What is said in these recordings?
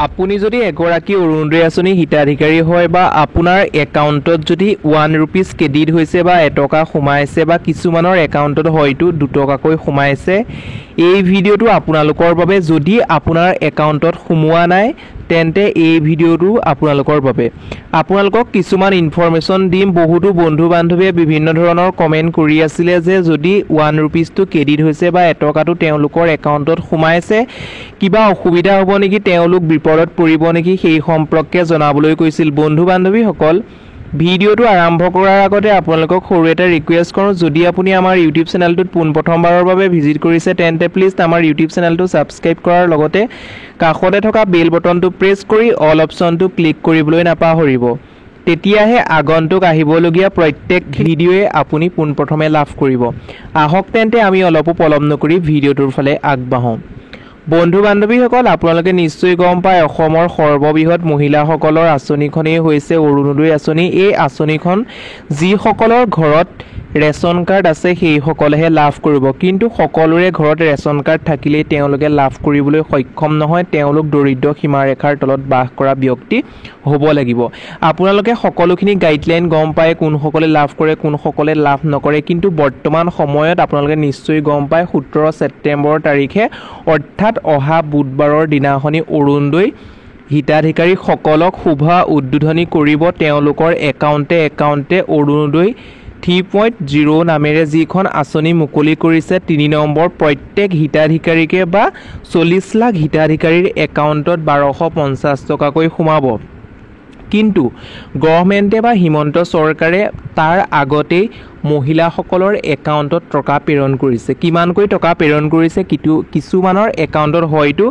আপুনি যদি এগৰাকী অৰুণোদয় আঁচনি হিতাধিকাৰী হয় বা আপোনাৰ একাউণ্টত যদি 1 rupees ক্ৰেডিট হৈছে বা এটকা সোমাইছে বা কিছুমানৰ একাউণ্টত হয়তো 2 টকাকৈ সোমাইছে এই ভিডিঅ'টো আপোনালোকৰ বাবে যদি আপোনাৰ একাউণ্টত সোমোৱা নাই তেন্তে এই ভিডিঅ'টো আপোনালোকৰ বাবে আপোনালোকক কিছুমান ইনফৰমেশ্যন দিম বহুতো বন্ধু বান্ধৱীয়ে বিভিন্ন ধৰণৰ কমেন্ট কৰি আছিল যে যদি 1 rupees টো ক্ৰেডিট হৈছে বা এটকাটো তেওঁলোকৰ একাউণ্টত সোমাইছে কিবা অসুবিধা হ'ব নেকি তেওঁলোক বিপদত পৰিব নেকি সেই সম্পৰ্কে জনাবলৈ কৈছিল বন্ধু বান্ধৱীসকল ভিডিঅ'টো আৰম্ভ কৰাৰ আগতে আপোনালোকক সৰু এটা ৰিকুৱেষ্ট কৰোঁ যদি আপুনি আমাৰ YouTube চেনেলটোত পোনপ্ৰথমবাৰৰ বাবে ভিজিট কৰিছে তেন্তে প্লিজ আমাৰ YouTube চেনেলটো সাবস্ক্ৰাইব কৰাৰ লগতে কাষতে থকা বেল বটনটো প্ৰেছ কৰি অল অপচনটো ক্লিক কৰিবলৈ নাপাহৰিব তেতিয়াহে আগন্তুক আহিবলগীয়া প্ৰত্যেক ভিডিঅ'য়ে আপুনি পোনপ্ৰথমে লাভ কৰিব আহক তেন্তে আমি অলপ পলম নকৰি ভিডিঅ'টোৰ ফালে আগবাঢ়ো বন্ধু বান্ধৱীসকল আপোনালোকে নিশ্চয় গম পায় অসমৰ সৰ্ববৃহৎ মহিলাসকলৰ আঁচনিখনেই হৈছে অৰুণোদয় আঁচনি এই আঁচনিখন যিসকলৰ ঘৰত ৰেচন কাৰ্ড আছে সেই সকলেহে লাভ কৰিব কিন্তু সকলোৰে ঘৰত ৰেচন কাৰ্ড থাকিলে তেওঁলোকে লাভ কৰিবলৈ সক্ষম নহয় তেওঁলোক দৰিদ্ৰ সীমাৰেখাৰ তলত বাস কৰা ব্যক্তি হ'ব লাগিব আপোনালোকে সকলোখিনি গাইডলাইন গম পায় কোন সকলে লাভ কৰে কোন সকলে লাভ নকৰে কিন্তু বৰ্তমান সময়ত আপোনালোকে নিশ্চয় গম পায় 17 ছেপ্টেম্বৰ তাৰিখে অৰ্থাৎ অহা বুধবাৰৰ দিনাখনি অৰুণোদয় হিতাধিকাৰী সকলক শুভ উদ্বোধনী কৰিব তেওঁলোকৰ একাউণ্টে অৰুণোদয় 3.0 নামেৰে যিখন আঁচনি মুকলি কৰিছে 3 নম্বৰ প্ৰত্যেক হিতাধিকাৰীকে বা 40 লাখ হিতাধিকাৰীৰ একাউণ্টত 1250 টকাকৈ সোমাব কিন্তু গভৰ্ণমেণ্টে বা হিমন্ত চৰকাৰে তাৰ আগতে মহিলাসকলৰ একাউণ্টত টকা প্ৰেৰণ কৰিছে কিমানকৈ টকা প্ৰেৰণ কৰিছে কিছুমানৰ একাউণ্টত হয়তো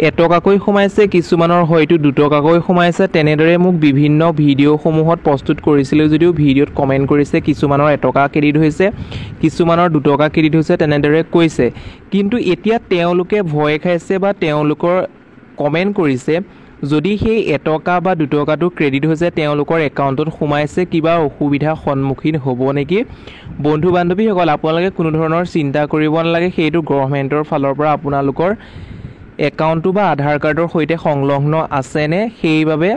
এটকাকৈ সোমাইছে কিছুমানৰ হয়তো 2 টকাকৈ সোমাইছে তেনেদৰে মোক বিভিন্ন ভিডিঅ'সমূহত প্ৰস্তুত কৰিছিল যদিও ভিডিঅ'ত কমেন্ট কৰিছে কিছুমানৰ এটকা ক্ৰেডিট হৈছে কিছুমানৰ 2 টকা ক্ৰেডিট হৈছে তেনেদৰে কৈছে কিন্তু এতিয়া তেওঁলোকে ভয় খাইছে বা তেওঁলোকৰ কমেন্ট কৰিছে যদি সেই এটকা বা 2 টকাটো ক্ৰেডিট হৈছে তেওঁলোকৰ একাউণ্টত সোমাইছে কিবা অসুবিধা সন্মুখীন হ'ব নেকি বন্ধু বান্ধৱীসকল আপোনালোকে কোনো ধৰণৰ চিন্তা কৰিব নালাগে সেইটো গভৰ্ণমেণ্টৰ ফালৰ পৰা আপোনালোকৰ একাউণ্টটো বা আধাৰ কাৰ্ডৰ সৈতে সংলগ্ন আছে নে সেইভাবে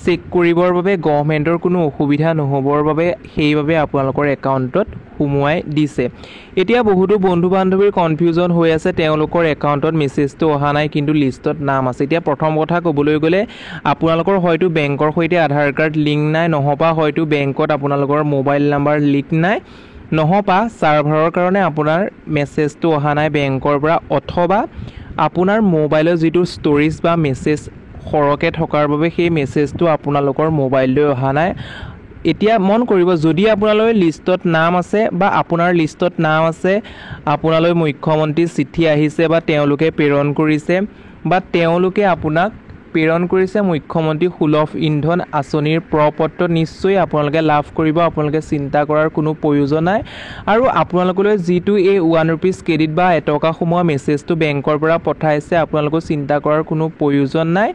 চেক কৰিবৰ বাবে গভৰ্ণমেণ্টৰ কোনো অসুবিধা নহবৰ বাবে সেইভাবে আপোনালোকৰ একাউণ্টত সোমোৱাই দিছে এতিয়া বহুতো বন্ধু বান্ধৱীৰ কনফিউজন হৈ আছে তেওঁলোকৰ একাউণ্টত মেছেজটো অহা নাই কিন্তু লিষ্টত নাম আছে এতিয়া প্ৰথম কথা ক'বলৈ গ'লে আপোনালোকৰ হয়তো বেংকৰ সৈতে আধাৰ কাৰ্ড লিংক নাই নহবা হয়তো বেংকত আপোনালোকৰ মোবাইল নাম্বাৰ লিংক নাই নহবা সাৰ্ভাৰৰ কাৰণে আপোনাৰ মেছেজটো অহা নাই বেংকৰ পৰা অথবা আপোনাৰ মোবাইলৰ যেটো ষ্টৰেজ বা মেছেজ খৰকে থকাৰ বাবে সেই মেছেজটো আপোনালোকৰ মোবাইললৈ অহা নাই এতিয়া মন কৰিব যদি আপোনালৈ লিষ্টত নাম আছে বা আপোনাৰ লিষ্টত নাম আছে আপোনালৈ মুখ্যমন্ত্ৰী চিঠি আহিছে বা তেওঁলোকে প্ৰেৰণ কৰিছে বা তেওঁলোকে আপোনাক প্ৰেৰণ কৰিছে মুখ্যমন্ত্ৰী সুলভ ইন্ধন আঁচনিৰ প্ৰপত্ৰ নিশ্চয় আপোনালোকে লাভ কৰিব আপোনালোকে চিন্তা কৰাৰ কোনো প্ৰয়োজন নাই আৰু আপোনালোকলৈ যেটো এই 1 rupees ক্ৰেডিট বা এটকা সোমোৱা মেছেজটো বেংকৰ পৰা পঠাইছে আপোনালোকৰ চিন্তা কৰাৰ কোনো প্ৰয়োজন নাই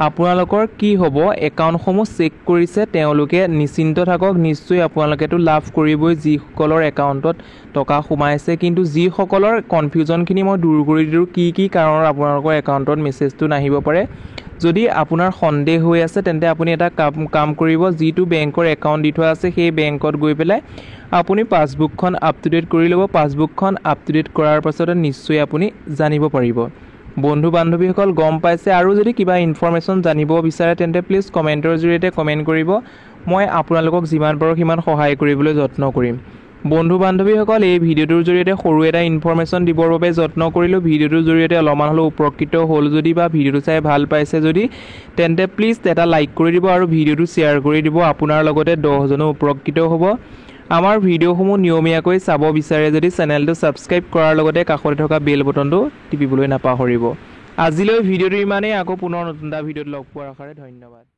আপোনালোকৰ কি হ'ব একাউণ্টসমূহ চেক কৰিছে তেওঁলোকে নিশ্চিন্ত থাকক নিশ্চয় আপোনালোকেটো লাভ কৰিবই যিসকলৰ একাউণ্টত টকা সোমাইছে কিন্তু যিসকলৰ কনফিউজনখিনি মই দূৰ কৰি দিওঁ কি কাৰণত আপোনালোকৰ একাউণ্টত মেছেজটো নাহিব পাৰে যদি আপোনাৰ সন্দেহ হৈ আছে তেন্তে আপুনি এটা কাম কৰিব যেটো বেংকৰ একাউণ্ট দি থোৱা আছে সেই বেংকত গৈ পেলাই আপুনি পাছবুকখন আপ টু ডেট কৰি ল'ব পাছবুকখন আপ টু ডেট কৰাৰ পাছত নিশ্চয় আপুনি জানিব পাৰিব বন্ধু বান্ধৱীসকল গম পাইছে আৰু যদি কিবা ইনফৰমেশ্যন জানিব বিচাৰে তেন্তে প্লিজ কমেন্টৰ জৰিয়তে কমেন্ট কৰিব মই আপোনালোকক যিমান পাৰো সিমান সহায় কৰিবলৈ যত্ন কৰিম বন্ধু বান্ধৱীসকল এই ভিডিঅ'টোৰ জৰিয়তে সৰু এটা ইনফৰমেশ্যন দিবৰ বাবে যত্ন কৰিলো ভিডিঅ'টোৰ জৰিয়তে অলপমান হলেও উপকৃত হ'ল যদি বা ভিডিঅ'টো চাই ভাল পাইছে যদি তেন্তে প্লিজ এটা লাইক কৰি দিব আৰু ভিডিঅ'টো শ্বেয়াৰ কৰি দিব আপোনাৰ লগতে 10 জনো উপকৃত হ'ব আমাৰ ভিডিঅ'সমূহ নিয়মীয়াকৈ চাব বিচাৰে যদি চেনেলটো সাবস্ক্ৰাইব কৰাৰ লগতে কাষতে থকা বেল বটনটো টিপিবলৈ নাপাহৰিব আজিলৈ ভিডিঅ'টো ইমানেই আকৌ পুনৰ নতুন এটা ভিডিঅ'ত লগ পোৱাৰ আশাৰে ধন্যবাদ